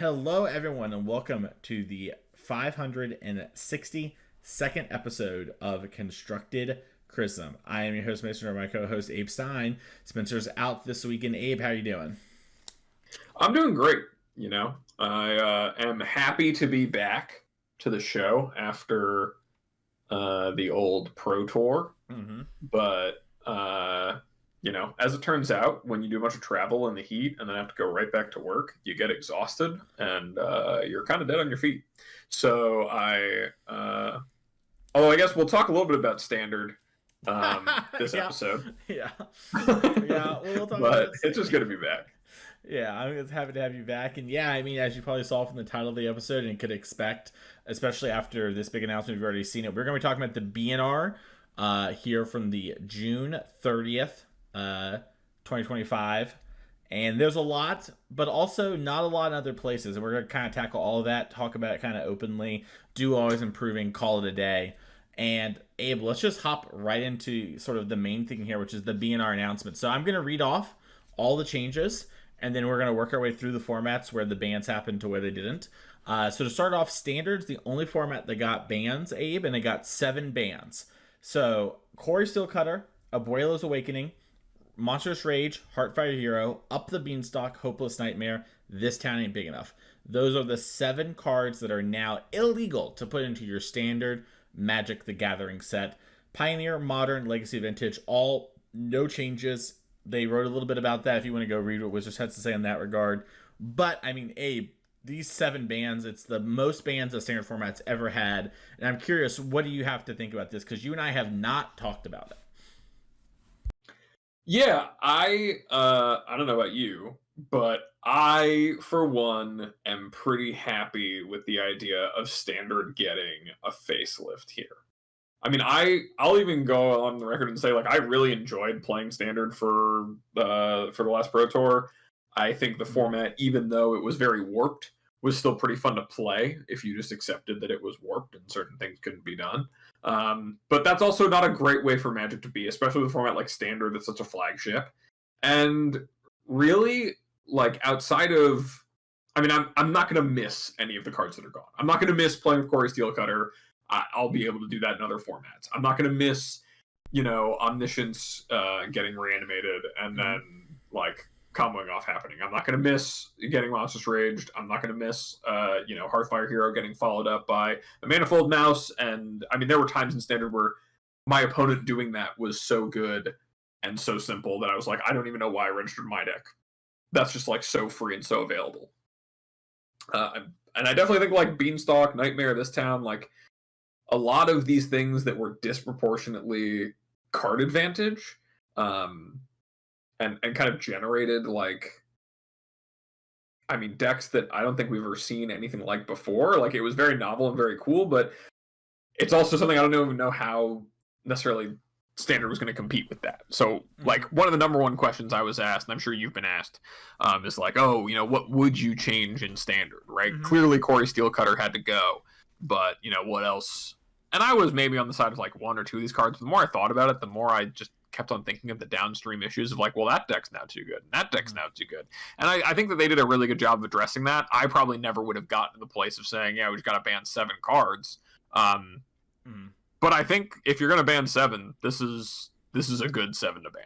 Hello, everyone, and welcome to the 562nd episode of Constructed Criticism. I am your host, Mason, or my co-host, Abe Stein. Spencer's out this weekend. Abe, how are you doing? I'm doing great. I am happy to be back to the show after the old Pro Tour. Mm-hmm. But, as it turns out, when you do a bunch of travel in the heat and then have to go right back to work, you get exhausted and you're kind of dead on your feet. So although I guess we'll talk a little bit about standard this episode. Yeah. Yeah, we'll talk but about it's just good to be back. Yeah, I'm just happy to have you back. And yeah, I mean, as you probably saw from the title of the episode and could expect, especially after this big announcement, we've already seen it. We're going to be talking about the BNR here from the June 30th, 2025. And there's a lot, but also not a lot in other places. And we're going to kind of tackle all of that, talk about it kind of openly, do always improving, call it a day. And Abe, let's just hop right into sort of the main thing here, which is the BNR announcement. So I'm going to read off all the changes, and then we're going to work our way through the formats where the bans happened to where they didn't. So to start off, standards, the only format that got bans, Abe, and it got 7 bans. So Corey Steelcutter, Abuelo's Awakening, Monstrous Rage, Heartfire Hero, Up the Beanstalk, Hopeless Nightmare, This Town Ain't Big Enough. Those are the 7 cards that are now illegal to put into your standard Magic the Gathering set. Pioneer, Modern, Legacy, Vintage, all no changes. They wrote a little bit about that if you want to go read what Wizards has to say in that regard. But, I mean, Abe, these 7 bans, it's the most bans a standard format's ever had. And I'm curious, what do you have to think about this? Because you and I have not talked about it. Yeah, I don't know about you, but I, for one, am pretty happy with the idea of Standard getting a facelift here. I mean, I'll even go on the record and say, like, I really enjoyed playing Standard for the last Pro Tour. I think the format, even though it was very warped, was still pretty fun to play if you just accepted that it was warped and certain things couldn't be done. But that's also not a great way for Magic to be, especially with a format like Standard that's such a flagship. And really, like, outside of... I mean, I'm not going to miss any of the cards that are gone. I'm not going to miss playing with Corey Steelcutter. I'll be able to do that in other formats. I'm not going to miss, Omniscience getting reanimated and then, like, comboing off happening. I'm not going to miss getting Monstrous Raged. I'm not going to miss, Heartfire Hero getting followed up by a Manifold Mouse. And, I mean, there were times in Standard where my opponent doing that was so good and so simple that I was like, I don't even know why I registered my deck. That's just, like, so free and so available. And I definitely think, like, Beanstalk, Nightmare, This Town, like, a lot of these things that were disproportionately card advantage and kind of generated, like, I mean, decks that I don't think we've ever seen anything like before. Like, it was very novel and very cool, but it's also something I don't even know how necessarily Standard was going to compete with that. So, like, one of the number one questions I was asked, and I'm sure you've been asked, is like, what would you change in Standard, right? Mm-hmm. Clearly, Corey Steelcutter had to go, but, what else? And I was maybe on the side of, like, 1 or 2 of these cards. The more I thought about it, the more I just kept on thinking of the downstream issues of, like, well, that deck's now too good, and that deck's now too good. And I think that they did a really good job of addressing that. I probably never would have gotten to the place of saying, yeah, we've got to ban 7 cards. But I think if you're going to ban 7, this is a good 7 to ban.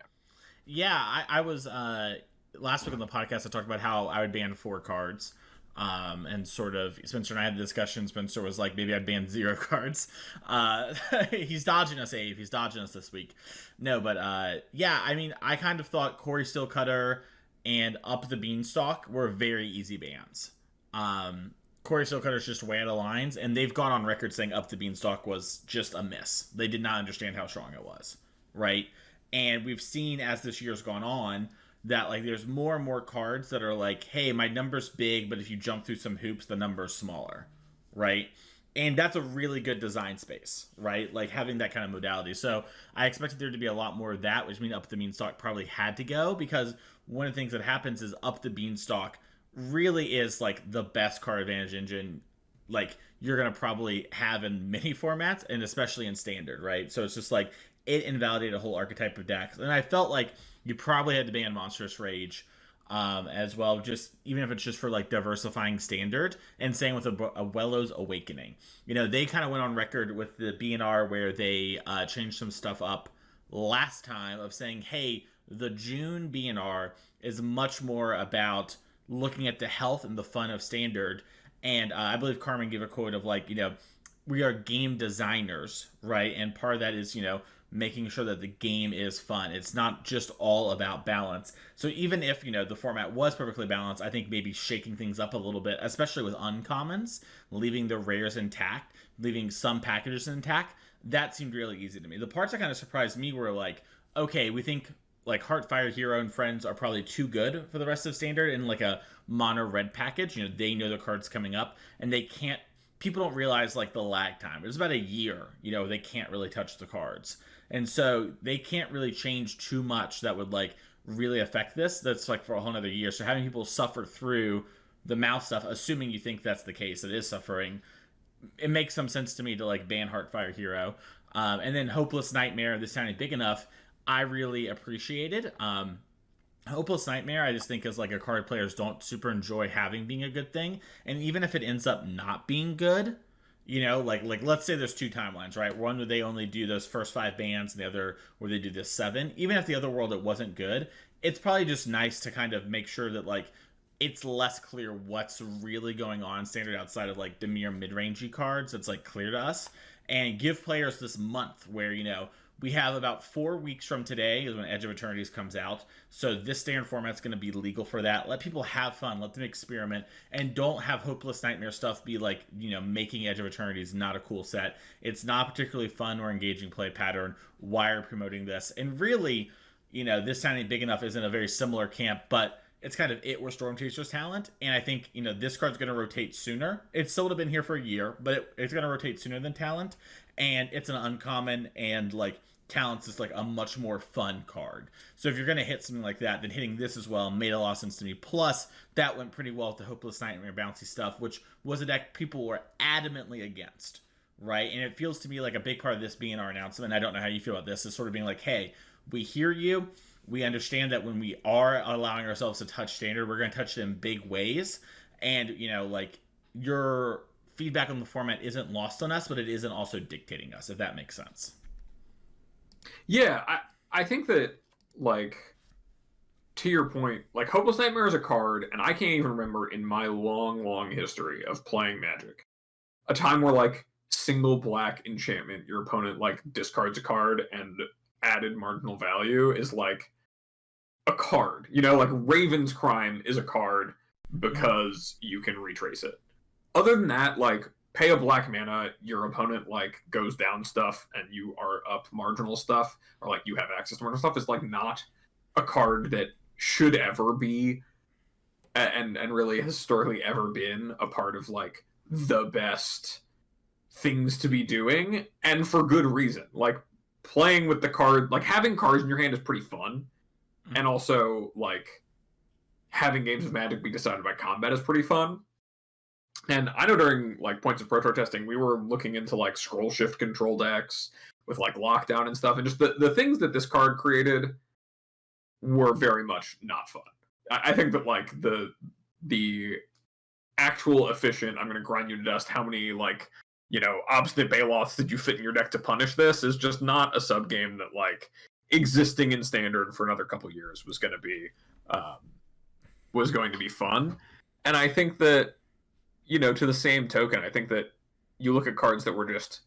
Yeah, I was last week on the podcast I talked about how I would ban 4 cards. And sort of Spencer and I had the discussion. Spencer was like, maybe I'd ban 0 cards. He's dodging us, Abe. He's dodging us this week. No, but yeah, I mean, I kind of thought Corey Steelcutter and Up the Beanstalk were very easy bans. Corey Steelcutter's just way out of lines, and they've gone on record saying Up the Beanstalk was just a miss. They did not understand how strong it was, right? And we've seen as this year's gone on that, like, there's more and more cards that are like, hey, my number's big, but if you jump through some hoops, the number's smaller, right? And that's a really good design space, right? Like, having that kind of modality. So I expected there to be a lot more of that, which means Up the Beanstalk probably had to go, because one of the things that happens is Up the Beanstalk really is, like, the best card advantage engine, like, you're going to probably have in many formats, and especially in Standard, right? So it's just, like, it invalidated a whole archetype of decks. And I felt like you probably had to ban Monstrous Rage as well. Just even if it's just for like diversifying standard, and same with Abuelo's Awakening. They kind of went on record with the BNR where they changed some stuff up last time of saying, hey, the June BNR is much more about looking at the health and the fun of standard. And I believe Carmen gave a quote of like, we are game designers, right? And part of that is, making sure that the game is fun. It's not just all about balance. So even if, the format was perfectly balanced, I think maybe shaking things up a little bit, especially with uncommons, leaving the rares intact, leaving some packages intact, that seemed really easy to me. The parts that kind of surprised me were like, okay, we think like Heartfire Hero and Friends are probably too good for the rest of standard in like a mono red package. They know the cards coming up and they can't, people don't realize like the lag time. It's about a year, they can't really touch the cards. And so they can't really change too much that would like really affect this. That's like for a whole nother year. So having people suffer through the mouth stuff, assuming you think that's the case, it is suffering, it makes some sense to me to like ban Heartfire Hero. And then Hopeless Nightmare, this sounded big enough, I really appreciated. Hopeless Nightmare, I just think is like a card players don't super enjoy having being a good thing. And even if it ends up not being good, like let's say there's two timelines, right? One where they only do those first 5 bans, and the other where they do this 7. Even if the other world it wasn't good, it's probably just nice to kind of make sure that like it's less clear what's really going on standard outside of like the mere mid-rangey cards. It's like clear to us, and give players this month where we have about 4 weeks from today is when Edge of Eternities comes out. So this standard format's going to be legal for that. Let people have fun. Let them experiment. And don't have Hopeless Nightmare stuff be like, making Edge of Eternities not a cool set. It's not particularly fun or engaging play pattern. Why are promoting this? And really, this sounding big enough isn't a very similar camp, but it's kind of it where Storm Chaser's talent. And I think, this card's going to rotate sooner. It's still would have been here for a year, but it's going to rotate sooner than talent. And it's an uncommon, and like talent's just like a much more fun card. So if you're going to hit something like that, then hitting this as well made a lot of sense to me. Plus, that went pretty well with the Hopeless Nightmare bouncy stuff, which was a deck people were adamantly against, right? And it feels to me like a big part of this being our announcement, I don't know how you feel about this, is sort of being like, hey, we hear you. We understand that when we are allowing ourselves to touch standard, we're going to touch it in big ways. And, like your feedback on the format isn't lost on us, but it isn't also dictating us, if that makes sense. Yeah, I think that, like, to your point, like, Hopeless Nightmare is a card, and I can't even remember in my long, long history of playing Magic a time where, like, single black enchantment, your opponent, like, discards a card and added marginal value is, like, a card. Like, Raven's Crime is a card because you can retrace it. Other than that, like, pay a black mana, your opponent like goes down stuff and you are up marginal stuff, or like you have access to marginal stuff, is like not a card that should ever be and really historically ever been a part of like the best things to be doing, and for good reason. Like playing with the card, like having cards in your hand is pretty fun, and also like having games of Magic be decided by combat is pretty fun. And I know during like Points of Pro Tour testing, we were looking into like scroll shift control decks with like lockdown and stuff, and just the things that this card created were very much not fun. I think that like the actual efficient, I'm going to grind you to dust, how many like, Obstinate Baloths did you fit in your deck to punish this, is just not a sub game that like existing in standard for another couple years was going to be fun. And I think that, to the same token, I think that you look at cards that were just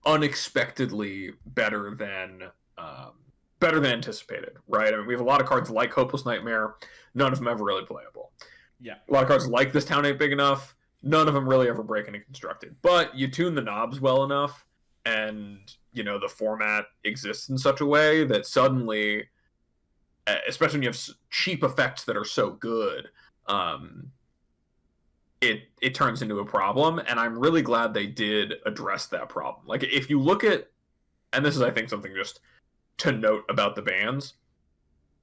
unexpectedly better than anticipated, right? I mean, we have a lot of cards like Hopeless Nightmare, none of them ever really playable. Yeah. A lot of cards like This Town Ain't Big Enough, none of them really ever breaking and constructed. But you tune the knobs well enough, and, the format exists in such a way that suddenly, especially when you have cheap effects that are so good, it turns into a problem, and I'm really glad they did address that problem. Like, if you look at, and this is, I think, something just to note about the bans,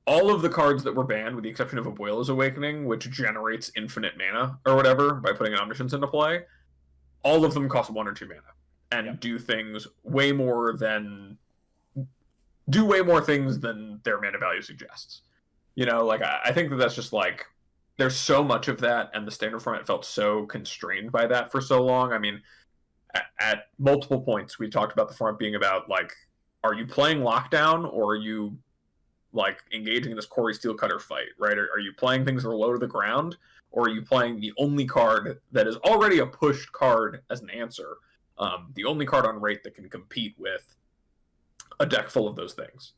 all of the cards that were banned, with the exception of Abuelo's Awakening, which generates infinite mana, or whatever, by putting an Omniscience into play, all of them cost 1 or 2 mana, and do way more things than their mana value suggests. You know, like I think that that's just like there's so much of that, and the standard format felt so constrained by that for so long. I mean, at multiple points we talked about the format being about like, are you playing lockdown or are you like engaging in this Corey Steelcutter fight, right? Are you playing things that are low to the ground, or are you playing the only card that is already a pushed card as an answer, the only card on rate that can compete with a deck full of those things?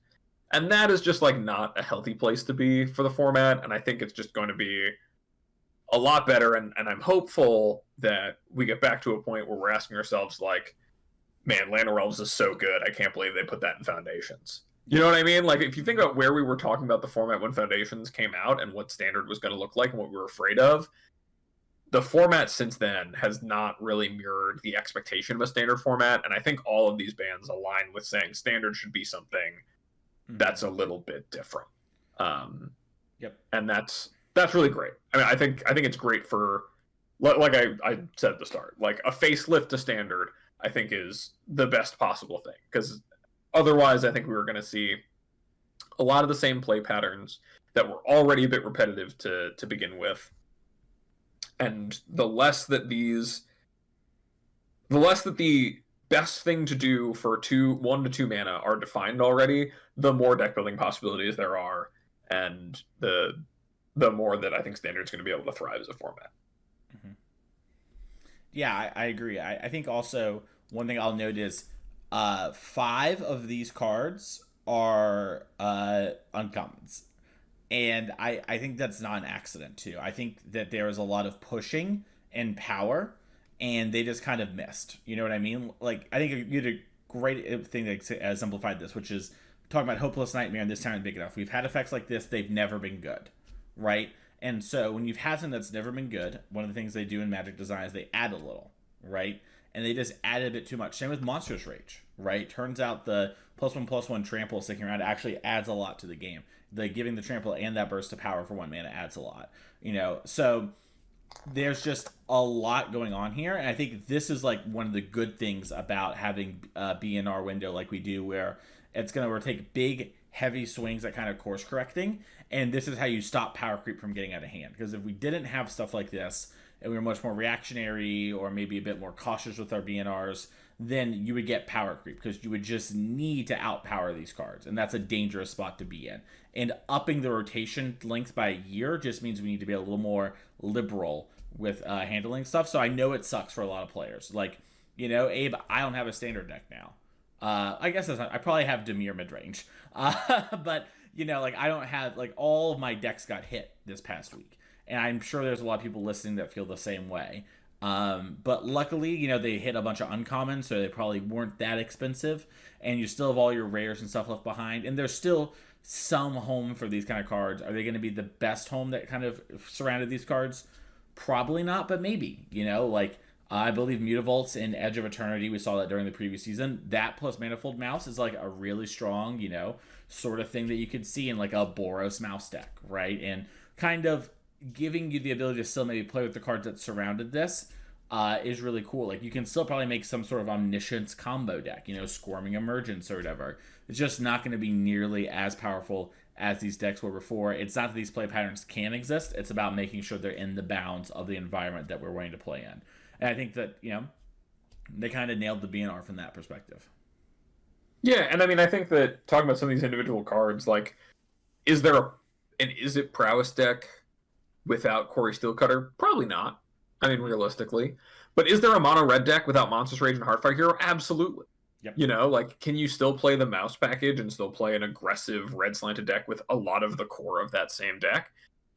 And that is just like not a healthy place to be for the format, and I think it's just going to be a lot better, and I'm hopeful that we get back to a point where we're asking ourselves like, man, Llanowar Elves is so good, I can't believe they put that in Foundations. You know what I mean? Like, if you think about where we were talking about the format when Foundations came out and what Standard was going to look like and what we were afraid of, the format since then has not really mirrored the expectation of a Standard format, and I think all of these bans align with saying Standard should be something that's a little bit different. Yep. And that's really great. I mean, I think it's great for, like I said at the start, like a facelift to Standard, I think is the best possible thing, because otherwise I think we were going to see a lot of the same play patterns that were already a bit repetitive to begin with. And the less that the best thing to do for 1 to 2 mana are defined already, the more deck building possibilities there are, and the more that I think Standard's going to be able to thrive as a format. Mm-hmm. Yeah, I agree. I think also one thing I'll note is 5 of these cards are uncommons. And I think that's not an accident, too. I think that there is a lot of pushing and power, and they just kind of missed. You know what I mean? Like, I think you did a great thing that exemplified this, which is talking about Hopeless Nightmare, and this time is big enough. We've had effects like this, they've never been good, right? And so when you've had something that's never been good, one of the things they do in Magic Design is they add a little, right? And they just added a bit too much. Same with Monstrous Rage, right? Turns out the +1/+1 trample sticking around actually adds a lot to the game. The giving the trample and that burst of power for 1 mana adds a lot, you know? So there's just a lot going on here, and I think this is like one of the good things about having a BNR window like we do, where it's going to take big, heavy swings at kind of course correcting, and this is how you stop power creep from getting out of hand. Because if we didn't have stuff like this, and we were much more reactionary or maybe a bit more cautious with our BNRs, then you would get power creep, because you would just need to outpower these cards, and that's a dangerous spot to be in. And upping the rotation length by a year just means we need to be a little more liberal with handling stuff. So I know it sucks for a lot of players. Like, you know, Abe, I don't have a Standard deck now. I guess that's not, I probably have Dimir midrange. But, you know, like, I don't have, like, all of my decks got hit this past week. And I'm sure there's a lot of people listening that feel the same way. But luckily, you know, they hit a bunch of uncommons, so they probably weren't that expensive. And you still have all your rares and stuff left behind. And there's still some home for these kind of cards. Are they going to be the best home that kind of surrounded these cards? Probably not, but maybe. You know, like, I believe Mutavaults in Edge of Eternity, we saw that during the previous season. That plus Manifold Mouse is like a really strong, you know, sort of thing that you could see in like a Boros Mouse deck, right? And kind of giving you the ability to still maybe play with the cards that surrounded this is really cool. Like, you can still probably make some sort of Omniscience combo deck, you know, Squirming Emergence or whatever. It's just not going to be nearly as powerful as these decks were before. It's not that these play patterns can exist. It's about making sure they're in the bounds of the environment that we're wanting to play in. And I think that, you know, they kind of nailed the BNR from that perspective. Yeah, and I mean, I think that talking about some of these individual cards, like, is it Prowess deck without Corey Steelcutter? Probably not. I mean, realistically. But is there a mono red deck without Monstrous Rage and Heartfire Hero? Absolutely. Yep. You know, like, can you still play the mouse package and still play an aggressive red slanted deck with a lot of the core of that same deck?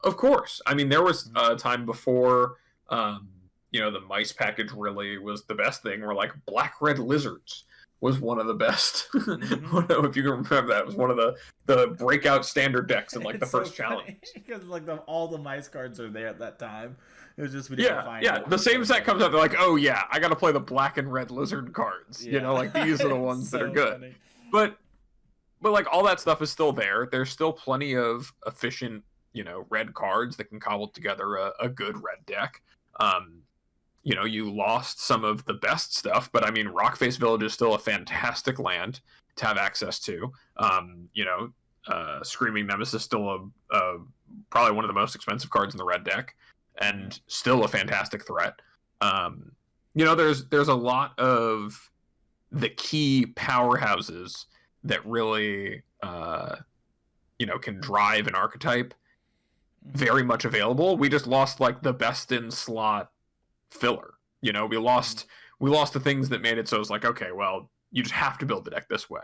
Of course. I mean, there was a time before, you know, the mice package really was the best thing, where like Black Red Lizards was one of the best. Mm-hmm. If you can remember, that was one of the breakout Standard decks in like the first challenge. Because like all the mice cards are there at that time. It was just the same set comes out. They're like, oh yeah, I got to play the black and red lizard cards. Yeah. You know, like these are the ones that are good. Funny. But like all that stuff is still there. There's still plenty of efficient, you know, red cards that can cobble together a good red deck. You know, you lost some of the best stuff, but I mean, Rockface Village is still a fantastic land to have access to. You know, Screaming Nemesis still probably one of the most expensive cards in the red deck, and still a fantastic threat. There's a lot of the key powerhouses that really can drive an archetype very much available. We just lost like the best in slot filler. We lost the things that made it so it's like, okay, well, you just have to build the deck this way.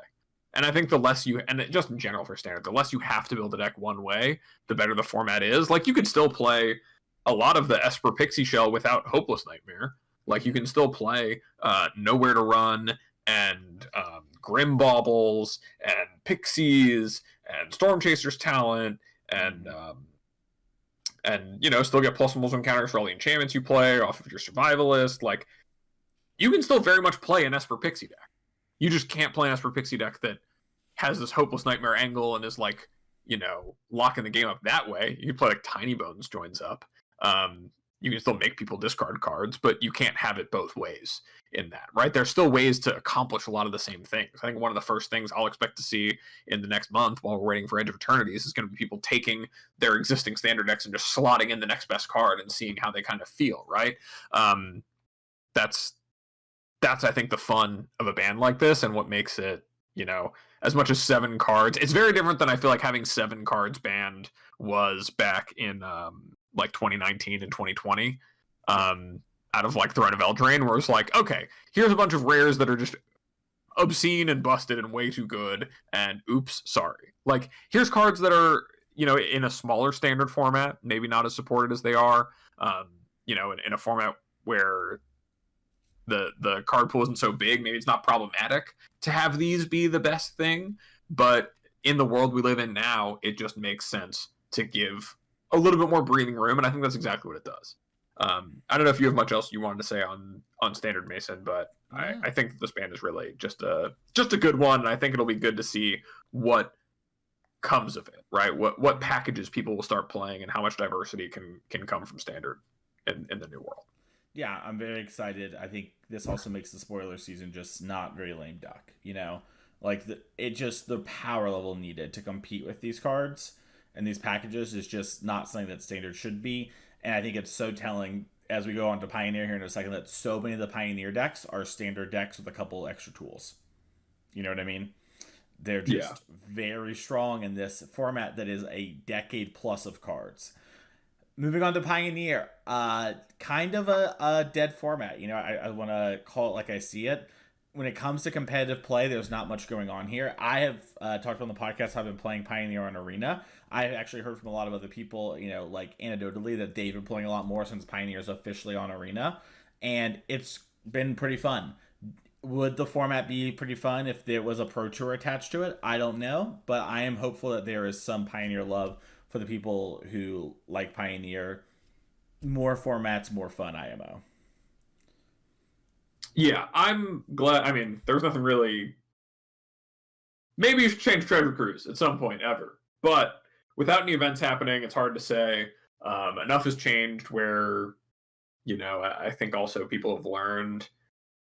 And I think the less you, and just in general for standard, the less you have to build a deck one way, the better the format is. Like, you could still play a lot of the Esper Pixie Shell without Hopeless Nightmare. Like, you can still play Nowhere to Run and Grim Baubles and Pixies and Storm Chaser's Talent and still get +1/+1 counters for all the enchantments you play off of your Survivalist. Like, you can still very much play an Esper Pixie deck. You just can't play an Esper Pixie deck that has this Hopeless Nightmare angle and is like, locking the game up that way. You can play like Tiny Bones joins up. You can still make people discard cards, but you can't have it both ways in that, right? There's still ways to accomplish a lot of the same things. I think one of the first things I'll expect to see in the next month while we're waiting for Edge of Eternities is going to be people taking their existing standard decks and just slotting in the next best card and seeing how they kind of feel, right? That's I think the fun of a band like this, and what makes it, as much as 7 cards. It's very different than I feel like having 7 cards banned was back in like 2019 and 2020. Out of like Threat of Eldraine, where it's like, okay, here's a bunch of rares that are just obscene and busted and way too good, and oops, sorry. Like, here's cards that are, in a smaller standard format, maybe not as supported as they are, in a format where the card pool isn't so big, maybe it's not problematic to have these be the best thing, but in the world we live in now, it just makes sense to give a little bit more breathing room, and I think that's exactly what it does. I don't know if you have much else you wanted to say on Standard Mason, but yeah. I think this band is really just a good one, and I think it'll be good to see what comes of it, right? What packages people will start playing, and how much diversity can come from Standard in the new world. Yeah, I'm very excited. I think this also makes the spoiler season just not very lame duck. Like the power level needed to compete with these cards and these packages is just not something that Standard should be. And I think it's so telling as we go on to Pioneer here in a second that so many of the Pioneer decks are standard decks with a couple extra tools. You know what I mean? They're just very strong in this format that is a decade plus of cards. Moving on to Pioneer, kind of a dead format. I want to call it like I see it. When it comes to competitive play, there's not much going on here. I have talked on the podcast, I've been playing Pioneer on Arena. I've actually heard from a lot of other people, like anecdotally, that they've been playing a lot more since Pioneer's officially on Arena. And it's been pretty fun. Would the format be pretty fun if there was a Pro Tour attached to it? I don't know. But I am hopeful that there is some Pioneer love for the people who like Pioneer. More formats, more fun, IMO. Yeah, I'm glad. I mean, there was nothing really. Maybe you should change Treasure Cruise at some point ever. But without any events happening, it's hard to say. Enough has changed where, I think also people have learned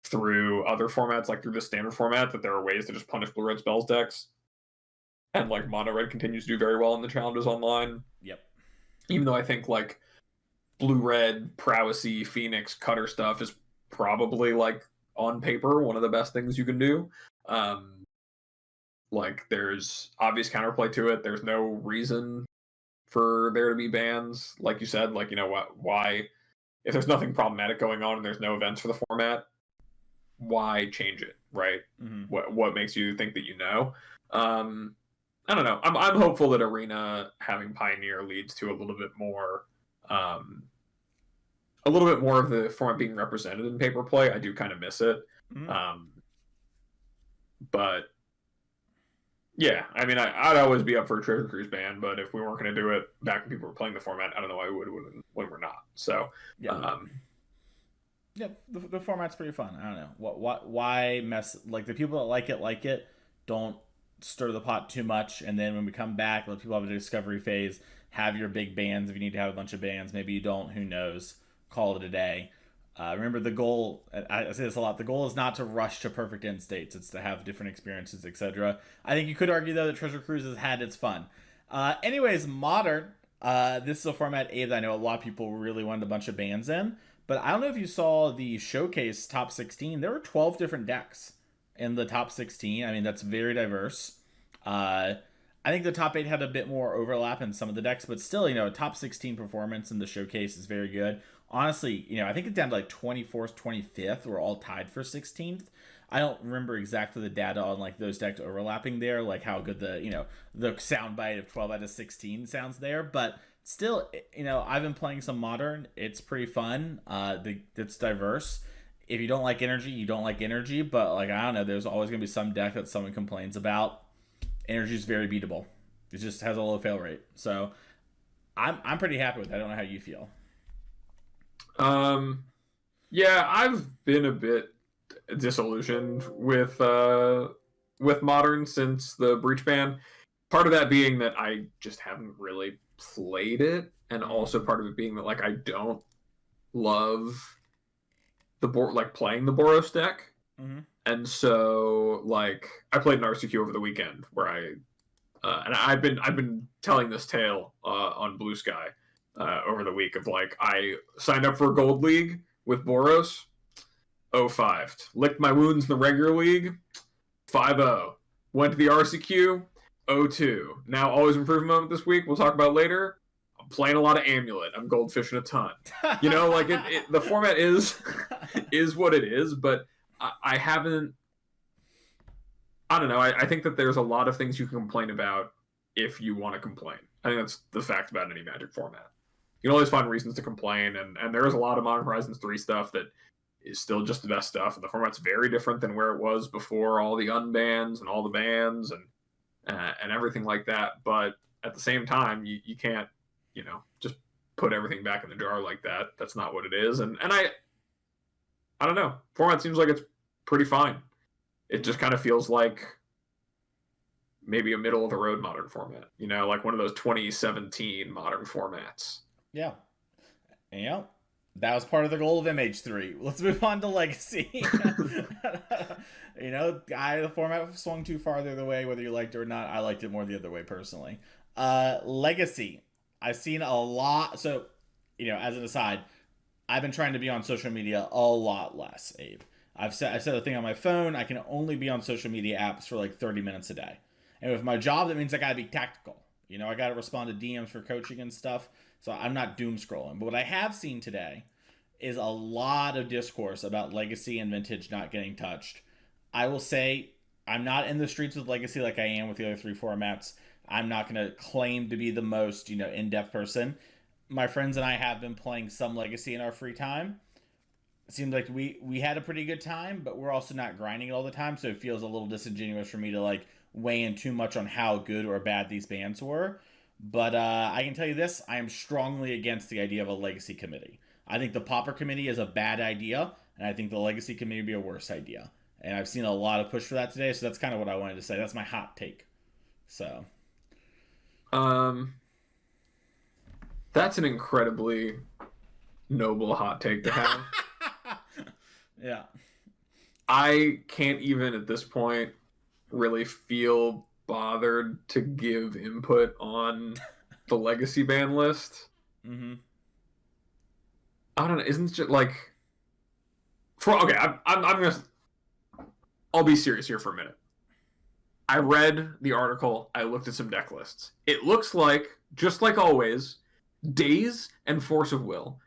through other formats, like through the standard format, that there are ways to just punish blue-red spells decks. And like mono red continues to do very well in the challenges online. Yep. Even though I think like blue-red, prowessy, Phoenix, Cutter stuff is probably like on paper one of the best things you can do. Like there's obvious counterplay to it. There's no reason for there to be bans, like you said. Like, why if there's nothing problematic going on and there's no events for the format, why change it, right? Mm-hmm. What makes you think that I don't know. I'm hopeful that Arena having Pioneer leads to a little bit more of the format being represented in paper play. I do kind of miss it. Mm-hmm. But yeah, I mean, I'd always be up for a Treasure Cruise ban, but if we weren't going to do it back when people were playing the format, I don't know why we would when we're not. So yeah. The format's pretty fun. I don't know why mess, like the people that like it. Don't stir the pot too much, and then when we come back, let people have a discovery phase, have your big bans if you need to have a bunch of bans. Maybe you don't, who knows, call it a day. Remember, the goal, I say this a lot, the goal is not to rush to perfect end states, it's to have different experiences, etc. I think you could argue, though, that Treasure Cruise has had its fun. Anyways, Modern, this is a format, Abe, that I know a lot of people really wanted a bunch of bands in, but I don't know if you saw the showcase top 16. There were 12 different decks in the top 16. I mean, that's very diverse. I think the top 8 had a bit more overlap in some of the decks, but still, a top 16 performance in the showcase is very good. Honestly, I think it's down to like 24th, 25th. We're all tied for 16th. I don't remember exactly the data on like those decks overlapping there, like how good the soundbite of 12 out of 16 sounds there. But still, I've been playing some Modern. It's pretty fun. It's diverse. If you don't like energy, you don't like energy. But like, I don't know, there's always gonna be some deck that someone complains about. Energy is very beatable. It just has a low fail rate. So I'm pretty happy with it. I don't know how you feel. Yeah, I've been a bit disillusioned with Modern since the Breach ban. Part of that being that I just haven't really played it, and also part of it being that like I don't love playing the Boros deck. Mm-hmm. And so like I played an RCQ over the weekend where and I've been telling this tale on Blue Sky over the week of like I signed up for a gold league with Boros, 0-5. Licked my wounds in the regular league, 5-0. Went to the RCQ, 0-2. Now always improvement moment this week. We'll talk about later. I'm playing a lot of Amulet. I'm goldfishing a ton. Like the format is what it is, but I haven't. I don't know. I think that there's a lot of things you can complain about if you want to complain. I think that's the fact about any Magic format. You can always find reasons to complain, and there is a lot of Modern Horizons 3 stuff that is still just the best stuff, and the format's very different than where it was before all the unbans and all the bans and everything like that. But at the same time, you can't, just put everything back in the jar like that. That's not what it is. And I don't know. Format seems like it's pretty fine. It just kind of feels like maybe a middle of the road Modern format, like one of those 2017 Modern formats. Yeah. That was part of the goal of MH3. Let's move on to Legacy. The format swung too far the other way, whether you liked it or not. I liked it more the other way personally. Legacy. I've seen a lot. So, as an aside, I've been trying to be on social media a lot less, Abe. I set a thing on my phone. I can only be on social media apps for like 30 minutes a day. And with my job, that means I gotta be tactical. I gotta respond to DMs for coaching and stuff. So I'm not doom scrolling. But what I have seen today is a lot of discourse about Legacy and Vintage not getting touched. I will say I'm not in the streets with Legacy like I am with the other 3 formats. I'm not going to claim to be the most, in-depth person. My friends and I have been playing some Legacy in our free time. It seems like we had a pretty good time, but we're also not grinding it all the time, so it feels a little disingenuous for me to like weigh in too much on how good or bad these bans were. But I can tell you this, I am strongly against the idea of a Legacy committee. I think the Pauper committee is a bad idea, and I think the Legacy committee would be a worse idea. And I've seen a lot of push for that today, so that's kind of what I wanted to say. That's my hot take. So, that's an incredibly noble hot take to have. Yeah. I can't even at this point really feel bothered to give input on the Legacy ban list. Mm-hmm. I don't know. Isn't it like I'll be serious here for a minute. I read the article. I looked at some deck lists. It looks like, just like always, Daze and Force of Will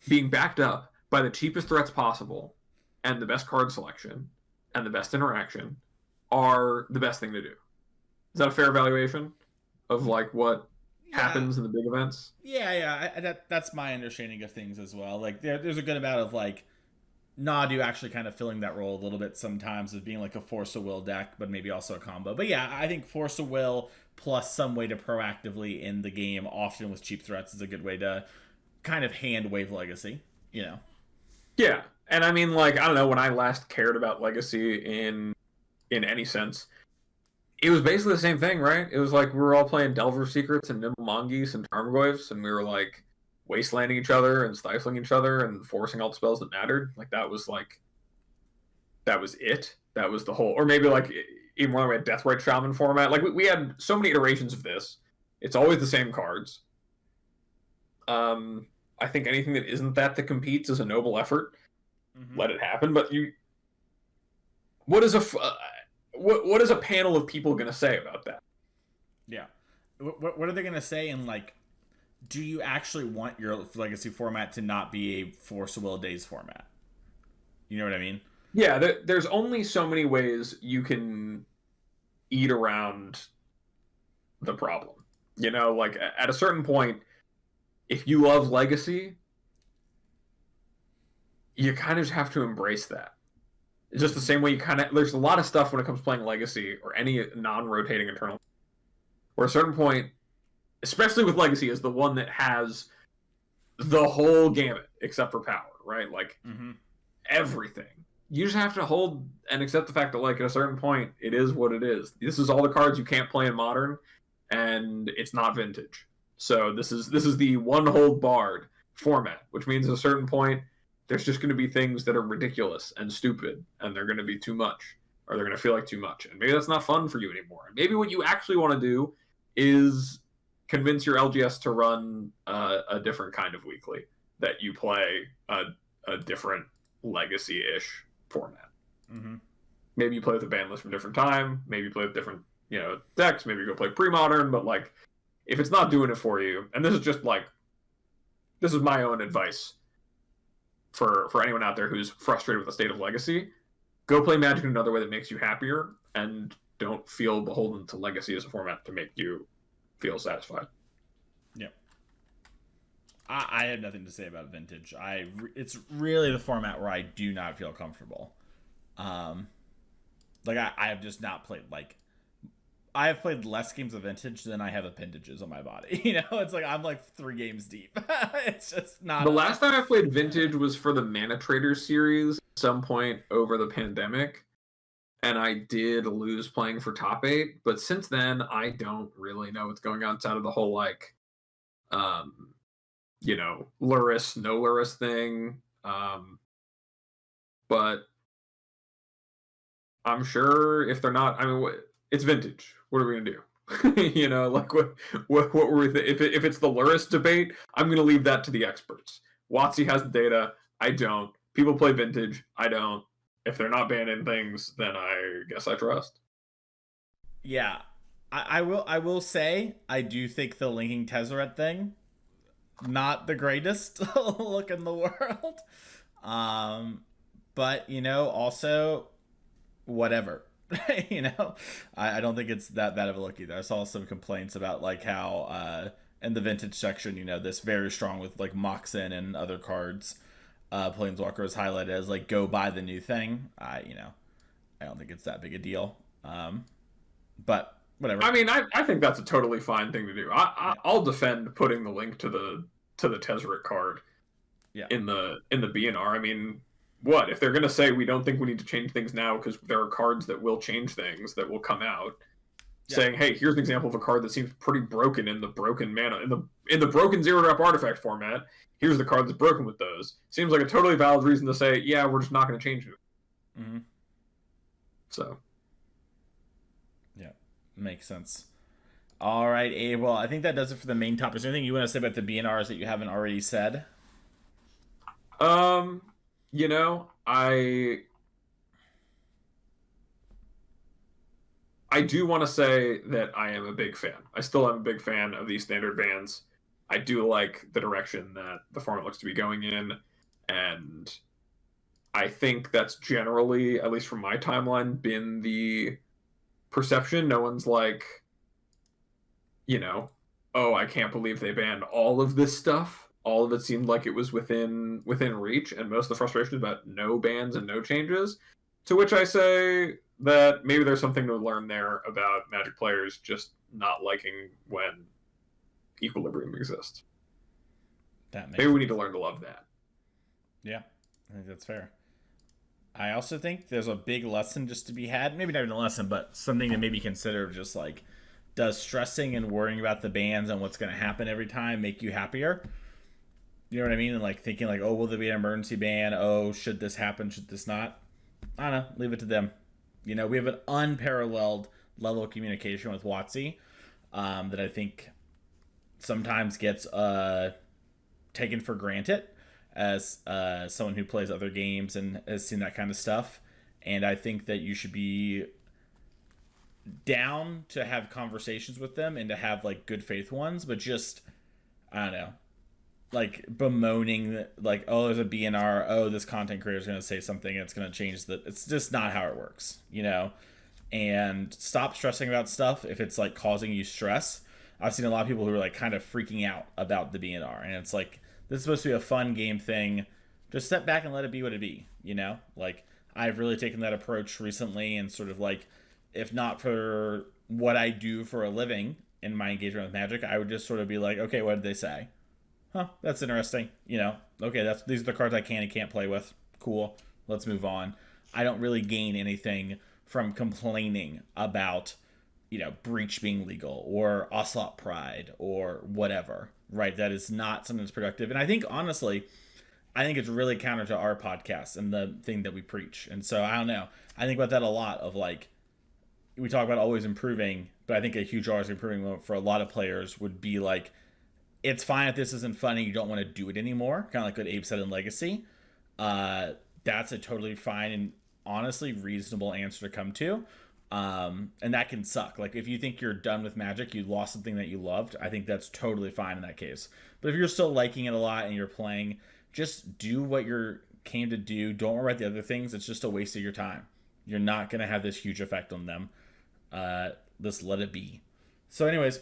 being backed up by the cheapest threats possible and the best card selection and the best interaction are the best thing to do. Is that a fair evaluation of like what happens in the big events? Yeah. That's my understanding of things as well. Like there's a good amount of like Nadu actually kind of filling that role a little bit sometimes of being like a Force of Will deck, but maybe also a combo. But yeah, I think Force of Will plus some way to proactively end the game, often with cheap threats, is a good way to kind of hand wave Legacy, Yeah, and I mean, like, I don't know, when I last cared about Legacy in any sense, it was basically the same thing, right? It was like we were all playing Delver Secrets and Nimble Mongoose and Tarmogoyfs, and we were like, wastelanding each other and stifling each other and forcing all the spells that mattered. Like that was it. That was the whole, or maybe like even when we had Deathrite Shaman format. Like we had so many iterations of this. It's always the same cards. I think anything that isn't that competes is a noble effort. Mm-hmm. Let it happen. But what is a panel of people going to say about that? Yeah. What are they going to say? And like, do you actually want your Legacy format to not be a Force of Will Days format? You know what I mean? Yeah, there's only so many ways you can eat around the problem. You know, like at a certain point, if you love Legacy, you kind of just have to embrace that. It's just the same way there's a lot of stuff when it comes to playing Legacy or any non-rotating Eternal, where at a certain point, especially with Legacy, is the one that has the whole gamut except for power, right? Like everything. You just have to hold and accept the fact that, like, at a certain point, it is what it is. This is all the cards you can't play in Modern, and it's not Vintage. So this is the one hold barred format, which means at a certain point, there's just going to be things that are ridiculous and stupid, and they're going to be too much, or they're going to feel like too much, and maybe that's not fun for you anymore. And maybe what you actually want to do is convince your LGS to run a different kind of weekly, that you play a different Legacy-ish format. Maybe you play with a ban list from a different time. Maybe you play with different, decks. Maybe you go play pre-modern. But like, if it's not doing it for you, and this is my own advice for anyone out there who's frustrated with the state of Legacy, go play Magic in another way that makes you happier, and don't feel beholden to Legacy as a format to make you feel satisfied. Yep. I have nothing to say about Vintage. It's really the format where I do not feel comfortable. Like I have just not played, like, I have played less games of Vintage than I have appendages on my body. It's like I'm like 3 games deep. It's just not. The last time I played Vintage was for the Mana Traders series at some point over the pandemic, and I did lose playing for top 8. But since then, I don't really know what's going on outside of the whole like, Lurrus, no Lurrus thing. But I'm sure if they're not, it's Vintage. What are we gonna do? Like what were we? If it's the Lurrus debate, I'm gonna leave that to the experts. WotC has the data. I don't. People play Vintage. I don't. If they're not banning things, then I guess I trust. Yeah, I will say I do think the linking Tezzeret thing, not the greatest look in the world. But also whatever. I don't think it's that bad of a look either. I saw some complaints about like how in the Vintage section, this very strong with like Moxen and other cards, Planeswalker is highlighted as like go buy the new thing. I don't think it's that big a deal. But whatever. I think that's a totally fine thing to do. I'll defend putting the link to the Tezzeret card in the BNR. What if they're going to say we don't think we need to change things now because there are cards that will change things that will come out, saying, hey, here's an example of a card that seems pretty broken in the broken mana in the broken 0-drop artifact format. Here's the card that's broken with those. Seems like a totally valid reason to say, yeah, we're just not going to change it. So, yeah, makes sense. All right, Abe. Well, I think that does it for the main topic. Is there anything you want to say about the BNRs that you haven't already said? I do want to say that I am a big fan. I still am a big fan of these standard bans. I do like the direction that the format looks to be going in, and I think that's generally, at least from my timeline, been the perception. No one's like, oh, I can't believe they banned all of this stuff. All of it seemed like it was within reach, and most of the frustration is about no bans and no changes. To which I say that maybe there's something to learn there about Magic players just not liking when equilibrium exists. Maybe we need to learn to love that. Yeah, I think that's fair. I also think there's a big lesson just to be had. Maybe not even a lesson, but something to maybe consider. Just like, does stressing and worrying about the bans and what's going to happen every time make you happier? You know what I mean? And like thinking like, oh, will there be an emergency ban? Oh, should this happen? Should this not? I don't know. Leave it to them. We have an unparalleled level of communication with WotC that I think sometimes gets taken for granted as someone who plays other games and has seen that kind of stuff. And I think that you should be down to have conversations with them and to have like good faith ones, but just I don't know, like bemoaning like, oh, there's a BNR, oh, this content creator is going to say something and it's going to change the. It's just not how it works, And stop stressing about stuff if it's like causing you stress. I've seen a lot of people who are like kind of freaking out about the BNR, and it's like this is supposed to be a fun game thing. Just step back and let it be what it be, Like I've really taken that approach recently, and sort of like, if not for what I do for a living in my engagement with Magic, I would just sort of be like, okay, what did they say? Huh, that's interesting. Okay, these are the cards I can and can't play with. Cool, let's move on. I don't really gain anything from complaining about, Breach being legal or Ocelot Pride or whatever, right? That is not something that's productive. And I think, honestly, it's really counter to our podcast and the thing that we preach. And so I don't know. I think about that a lot of like, we talk about always improving, but I think a huge always improving moment for a lot of players would be like, it's fine if this isn't funny, you don't want to do it anymore. Kind of like what Abe said in Legacy. That's a totally fine and honestly reasonable answer to come to. And that can suck. Like if you think you're done with Magic, you lost something that you loved, I think that's totally fine in that case. But if you're still liking it a lot and you're playing, just do what you're came to do. Don't worry about the other things. It's just a waste of your time. You're not going to have this huge effect on them. Just let it be. So anyways,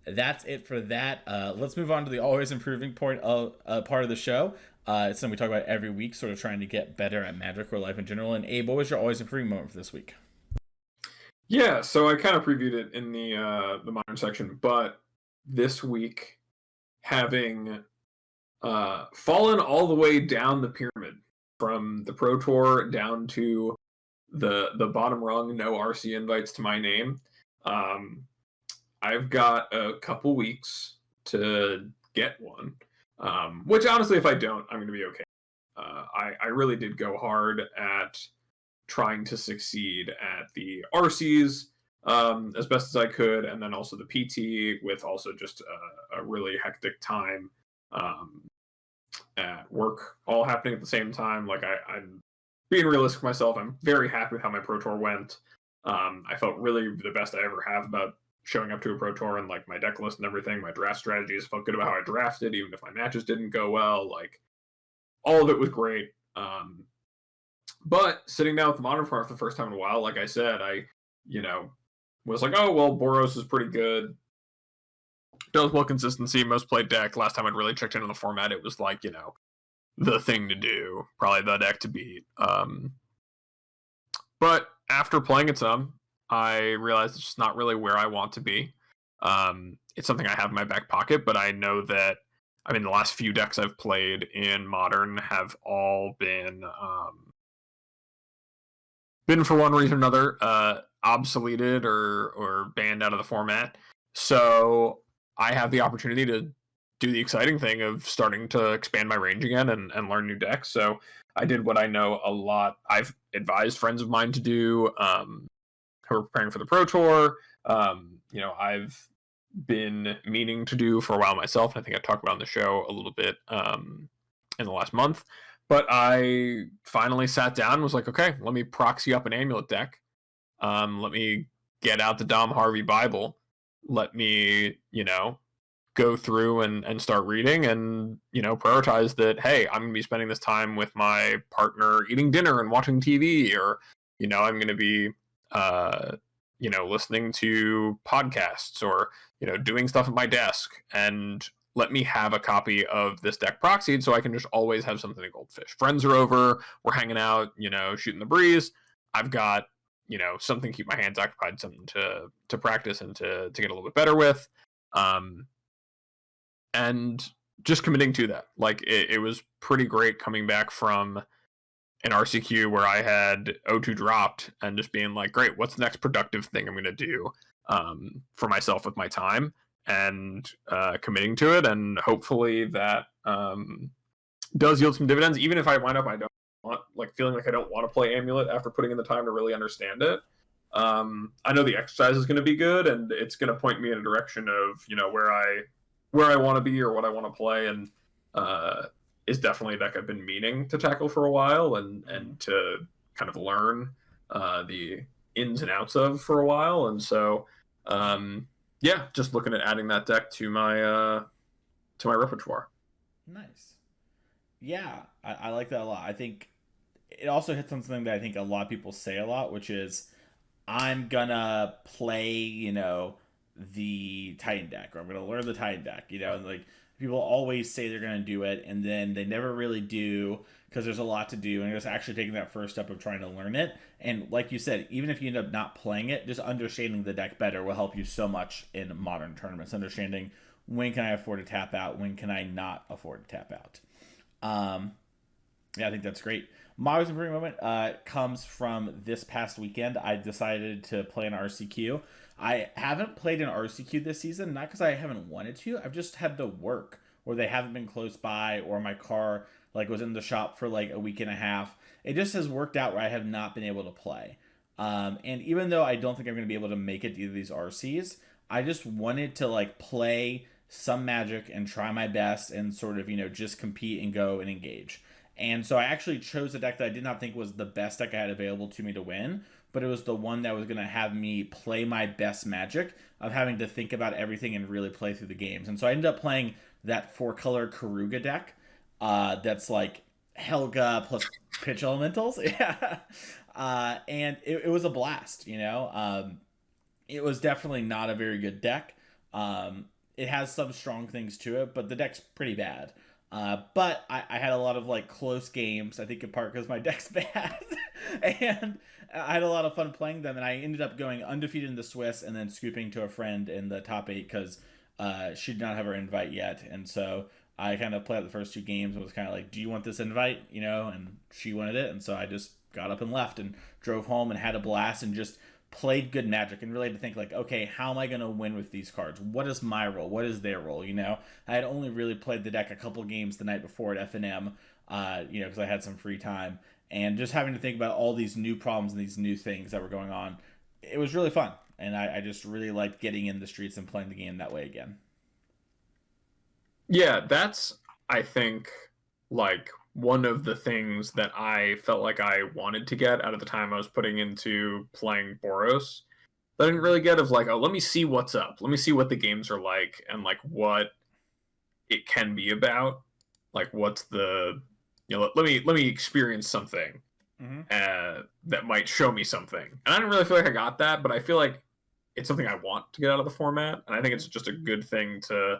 that's it for that. Let's move on to the always improving part of the show. It's something we talk about every week, sort of trying to get better at Magic or life in general. And Abe, what was your always improving moment for this week? Yeah, so I kind of previewed it in the Modern section, but this week, having fallen all the way down the pyramid from the Pro Tour down to the bottom rung, no RC invites to my name. I've got a couple weeks to get one. Which honestly, if I don't, I'm going to be okay. I really did go hard at trying to succeed at the RCs as best as I could, and then also the PT with also just a really hectic time at work all happening at the same time. Like I'm being realistic with myself. I'm very happy with how my Pro Tour went. I felt really the best I ever have about showing up to a Pro Tour and like my deck list and everything. My draft strategies, felt good about how I drafted, even if my matches didn't go well. Like all of it was great. But sitting down with the Modern part for the first time in a while, like I said, I was like, oh well, Boros is pretty good. Does well consistency, most played deck. Last time I'd really checked into the format, it was like, the thing to do, probably the deck to beat. But after playing it some, I realized it's just not really where I want to be. It's something I have in my back pocket, but I know that, the last few decks I've played in Modern have all been for one reason or another, obsoleted or banned out of the format. So I have the opportunity to do the exciting thing of starting to expand my range again and learn new decks. So I did what I know a lot. I've advised friends of mine to do, who are preparing for the Pro Tour. I've been meaning to do for a while myself. And I think I talked about on the show a little bit in the last month. But I finally sat down and was like, okay, let me proxy up an Amulet deck. Let me get out the Dom Harvey Bible. Let me, go through and start reading and, prioritize that, hey, I'm going to be spending this time with my partner eating dinner and watching TV, or, I'm going to be, listening to podcasts or, doing stuff at my desk, and let me have a copy of this deck proxied so I can just always have something to Goldfish. Friends are over, we're hanging out, shooting the breeze. I've got, something to keep my hands occupied, something to practice and to get a little bit better with. And just committing to that. Like it was pretty great coming back from an RCQ where I had O2 dropped and just being like, great, what's the next productive thing I'm going to do for myself with my time? and committing to it, and hopefully that does yield some dividends. Even if I wind up I don't want feeling like I don't want to play Amulet after putting in the time to really understand it. I know the exercise is going to be good, and it's going to point me in a direction of where I want to be or what I want to play, and is definitely a deck I've been meaning to tackle for a while and to kind of learn the ins and outs of for a while. And so yeah, just looking at adding that deck to my repertoire. Nice. Yeah, I like that a lot. I think it also hits on something that I think a lot of people say a lot, which is I'm gonna play, the Titan deck, or I'm gonna learn the Titan deck, and like people always say they're gonna do it, and then they never really do because there's a lot to do, and just actually taking that first step of trying to learn it. And like you said, even if you end up not playing it, just understanding the deck better will help you so much in modern tournaments. Understanding when can I afford to tap out, when can I not afford to tap out. Yeah, I think that's great. My always improving moment comes from this past weekend. I decided to play an RCQ. I haven't played an RCQ this season, not because I haven't wanted to. I've just had to work, or they haven't been close by, or my car was in the shop for like a week and a half. It just has worked out where I have not been able to play. And even though I don't think I'm going to be able to make it to either of these RCs, I just wanted to play some Magic and try my best and sort of just compete and go and engage. And so I actually chose a deck that I did not think was the best deck I had available to me to win, but it was the one that was going to have me play my best Magic of having to think about everything and really play through the games. And so I ended up playing that 4-color Karuga deck that's like Helga plus pitch elementals. Yeah. And it was a blast, it was definitely not a very good deck. It has some strong things to it, but the deck's pretty bad. But I had a lot of close games, I think in part because my deck's bad. And I had a lot of fun playing them, and I ended up going undefeated in the Swiss and then scooping to a friend in the top 8 because she did not have her invite yet. And so I kind of played the first 2 games and was kind of like, do you want this invite? And she wanted it. And so I just got up and left and drove home and had a blast and just played good Magic and really had to think okay, how am I going to win with these cards? What is my role? What is their role? I had only really played the deck a couple games the night before at FNM, because I had some free time, and just having to think about all these new problems and these new things that were going on. It was really fun. And I just really liked getting in the streets and playing the game that way again. Yeah, that's, I think, one of the things that I felt like I wanted to get out of the time I was putting into playing Boros that I didn't really get, of oh, let me see what's up. Let me see what the games are like and what it can be about. What's the, let me experience something that might show me something. And I didn't really feel like I got that, but I feel like it's something I want to get out of the format. And I think it's just a good thing to,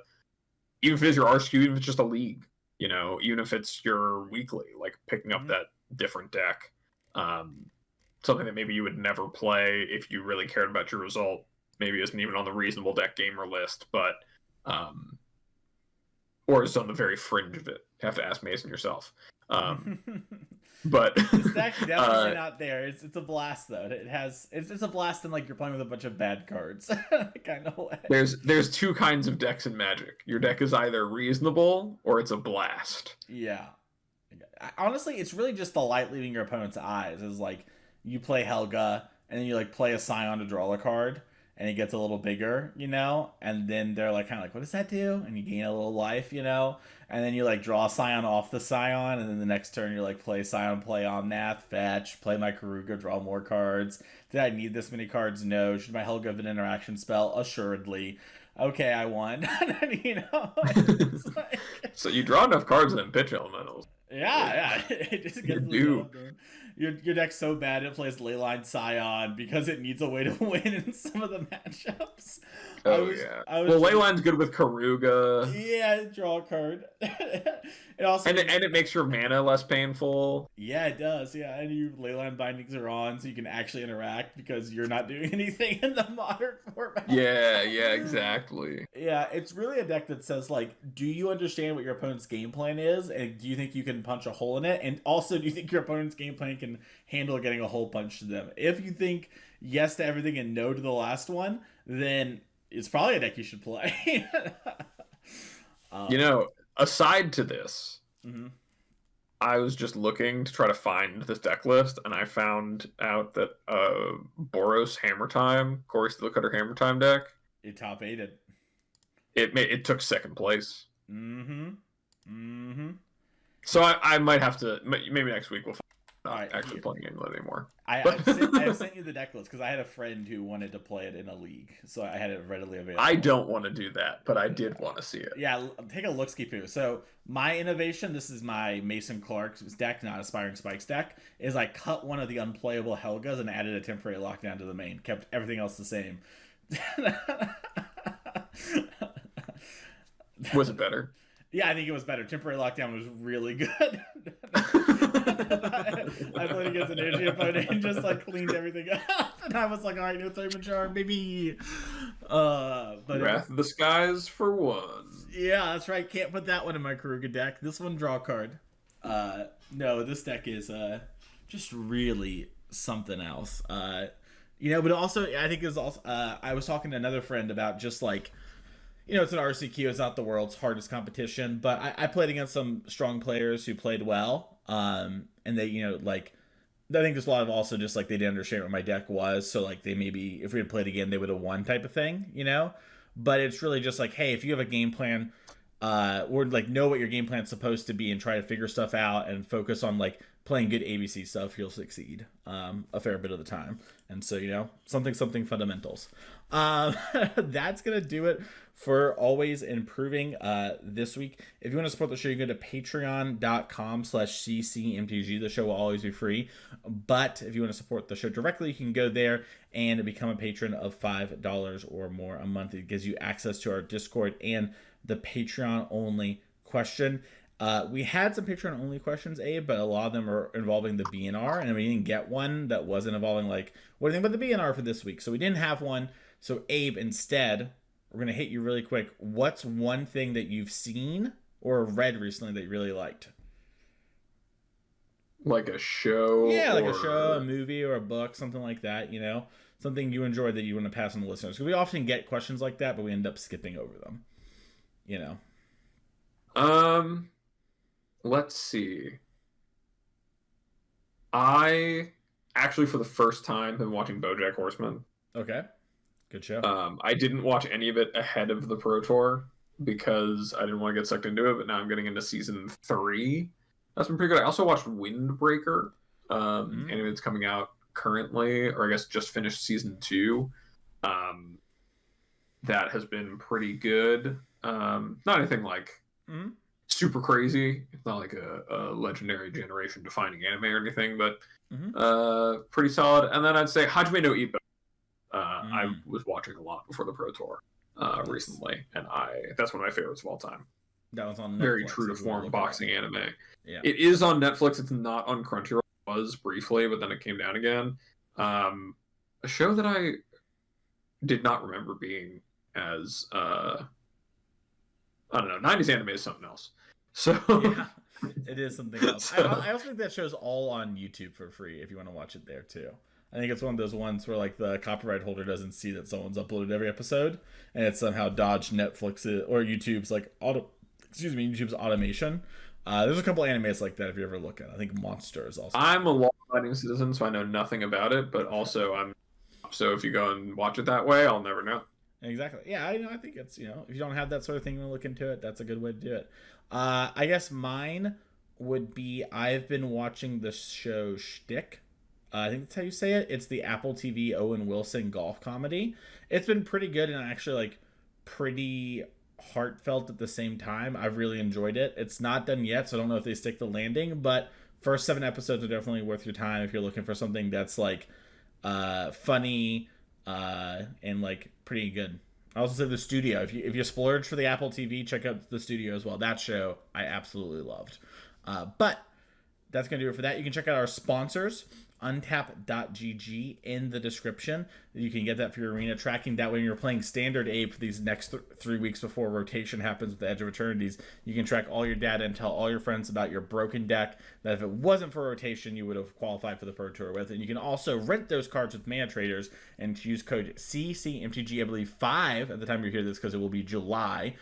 even if it is your RSQ, even if it's just a league, even if it's your weekly, picking up that different deck, something that maybe you would never play if you really cared about your result, maybe isn't even on the reasonable deck gamer list, but or is on the very fringe of it. You have to ask Mason yourself. But it's definitely not there. It's a blast though. It's a blast in you're playing with a bunch of bad cards kind of way. There's 2 kinds of decks in Magic. Your deck is either reasonable or it's a blast. Yeah. Honestly, it's really just the light leaving your opponent's eyes. Is you play Helga and then you play a Scion to draw a card and it gets a little bigger, and then they're kind of what does that do? And you gain a little life, and then you draw a Scion off the Scion, and then the next turn you're play Scion, play Omnath, fetch, play my Karuga, draw more cards. Did I need this many cards? No. Should my Helga have an interaction spell? Assuredly. Okay, I won. So you draw enough cards in pitch elementals. Yeah. It just gets your deck's so bad it plays Leyline Scion because it needs a way to win in some of the matchups. Well, Leyline's good with Karuga. Yeah, draw a card. It also and it makes your mana less painful. Yeah, it does. Yeah, and your Leyline bindings are on, so you can actually interact because you're not doing anything in the modern format. Yeah, exactly. Yeah, it's really a deck that says do you understand what your opponent's game plan is, and do you think you can punch a hole in it? And also, do you think your opponent's game plan can handle getting a hole punched to them? If you think yes to everything and no to the last one, then It's probably a deck you should play. You know, aside to this, mhm. I was just looking to try to find this deck list, and I found out that Boros Hammer Time, Corey Steelcutter Hammer Time deck, It top eighted. it took second place. Mm-hmm. Mm-hmm. So I might have to, maybe next week we'll not Alright, actually playing it anymore. I have sent you the deck list because I had a friend who wanted to play it in a league, so I had it readily available. I don't want to do that, but I did want to see it. Yeah, take a look, ski poo. So my innovation, this is my Mason Clark's deck, not Aspiring Spikes deck, is I cut one of the unplayable Helgas and added a temporary lockdown to the main. Kept everything else the same. Was it better? Yeah, I think it was better. Temporary lockdown was really good. I played against an energy opponent and just like cleaned everything up, and I was like, all right, no Thermal Charm, baby. But Wrath of the Skies for one. Yeah, that's right. Can't put that one in my Karuga deck. This one, draw a card. No, this deck is just really something else. But also I think is also I was talking to another friend about just like, it's an RCQ. It's not the world's hardest competition, but I played against some strong players who played well. And they, I think there's a lot of also just like they didn't understand what my deck was. So like they maybe, if we had played again, they would have won type of thing, But it's really just like, hey, if you have a game plan, or like know what your game plan's supposed to be and try to figure stuff out and focus on like playing good ABC stuff, you'll succeed a fair bit of the time. And so, something fundamentals. That's going to do it for Always Improving this week. If you want to support the show, you go to patreon.com/ccmtg. The show will always be free. But if you want to support the show directly, you can go there and become a patron of $5 or more a month. It gives you access to our Discord and the Patreon-only question. We had some Patreon-only questions, Abe, but a lot of them are involving the BNR, and we didn't get one that wasn't involving, like, what do you think about the BNR for this week? So we didn't have one. So, Abe, instead, we're going to hit you really quick. What's one thing that you've seen or read recently that you really liked? Like a show? Yeah, like a show, a movie, or a book, something like that, Something you enjoyed that you want to pass on to listeners. Because we often get questions like that, but we end up skipping over them, Let's see. I actually, for the first time, been watching BoJack Horseman. Okay. Good show. I didn't watch any of it ahead of the Pro Tour because I didn't want to get sucked into it, but now I'm getting into season 3. That's been pretty good. I also watched Windbreaker. And it's coming out currently, or I guess just finished season 2. That has been pretty good. Not anything like super crazy. It's not like a legendary generation defining anime or anything, but pretty solid. And then I'd say Hajime no Ippo. I was watching a lot before the Pro Tour recently, and that's one of my favorites of all time. That was on Netflix. Very true to form boxing anime. Yeah. It is on Netflix. It's not on Crunchyroll. It was briefly, but then it came down again. A show that I did not remember being as I don't know, 90s anime is something else. So yeah, it is something else. I also think that show's all on YouTube for free if you want to watch it there too. I think it's one of those ones where like the copyright holder doesn't see that someone's uploaded every episode, and it's somehow dodged Netflix's or YouTube's YouTube's automation. There's a couple animes like that if you ever look at it. I think Monster is also. I'm a law-abiding citizen, so I know nothing about it, but also so if you go and watch it that way, I'll never know. Exactly. Yeah, I think it's, if you don't have that sort of thing to look into it, that's a good way to do it. I guess mine would be, I've been watching the show Shtick. I think that's how you say it. It's the Apple TV Owen Wilson golf comedy. It's been pretty good and actually like pretty heartfelt at the same time. I've really enjoyed it. It's not done yet, so I don't know if they stick the landing, but first 7 episodes are definitely worth your time if you're looking for something that's like funny and like pretty good. I also say The Studio. If you splurge for the Apple TV, check out The Studio as well. That show I absolutely loved. But that's going to do it for that. You can check out our sponsors untap.gg in the description. You can get that for your arena tracking. That way, when you're playing standard Abe for these next 3 weeks before rotation happens with the Edge of Eternities, you can track all your data and tell all your friends about your broken deck that if it wasn't for rotation, you would have qualified for the Pro Tour with. And you can also rent those cards with Mana Traders and use code CCMTG, I believe 5 at the time you hear this, because it will be July.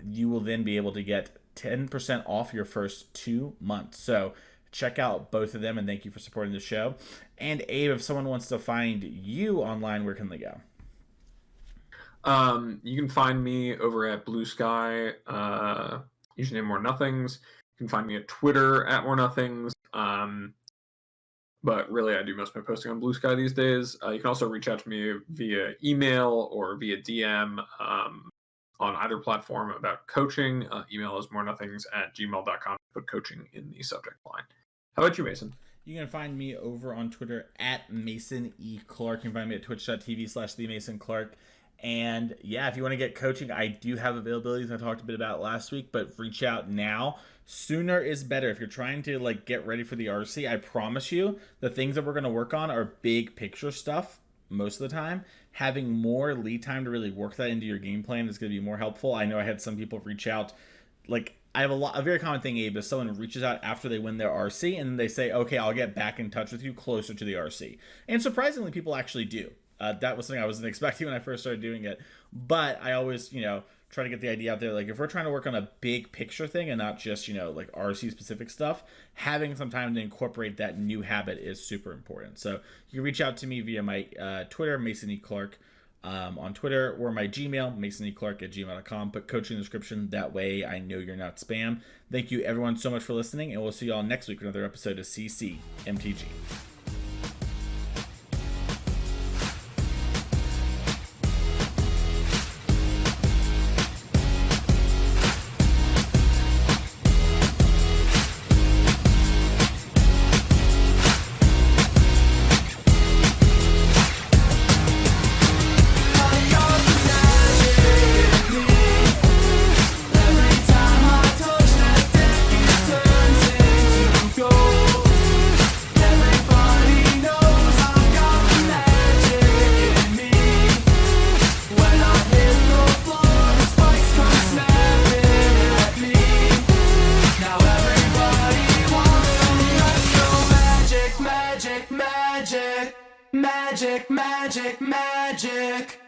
You will then be able to get 10% off your first 2 months. So check out both of them, and thank you for supporting the show. And Abe, if someone wants to find you online, where can they go? You can find me over at Blue Sky, username More Nothings. You can find me at Twitter at More Nothings. But really, I do most of my posting on Blue Sky these days. You can also reach out to me via email or via DM on either platform about coaching. Email is morenothings@gmail.com. Put coaching in the subject line. How about you, Mason? You can find me over on Twitter at Mason E. Clark. You can find me at twitch.tv/TheMasonClark. And yeah, if you want to get coaching, I do have availabilities I talked a bit about last week, but reach out now. Sooner is better. If you're trying to get ready for the RC, I promise you the things that we're going to work on are big picture stuff most of the time. Having more lead time to really work that into your game plan is going to be more helpful. I know I had some people reach out, I have a very common thing, Abe, is someone reaches out after they win their RC and they say, okay, I'll get back in touch with you closer to the RC. And surprisingly, people actually do. That was something I wasn't expecting when I first started doing it. But I always, try to get the idea out there. If we're trying to work on a big picture thing and not just, RC specific stuff, having some time to incorporate that new habit is super important. So you can reach out to me via my Twitter, Mason E. Clark. On Twitter, or my Gmail, masoneclark@gmail.com. Put coaching in the description. That way I know you're not spam. Thank you everyone so much for listening, and we'll see you all next week for another episode of CCMTG. Magic, magic, magic.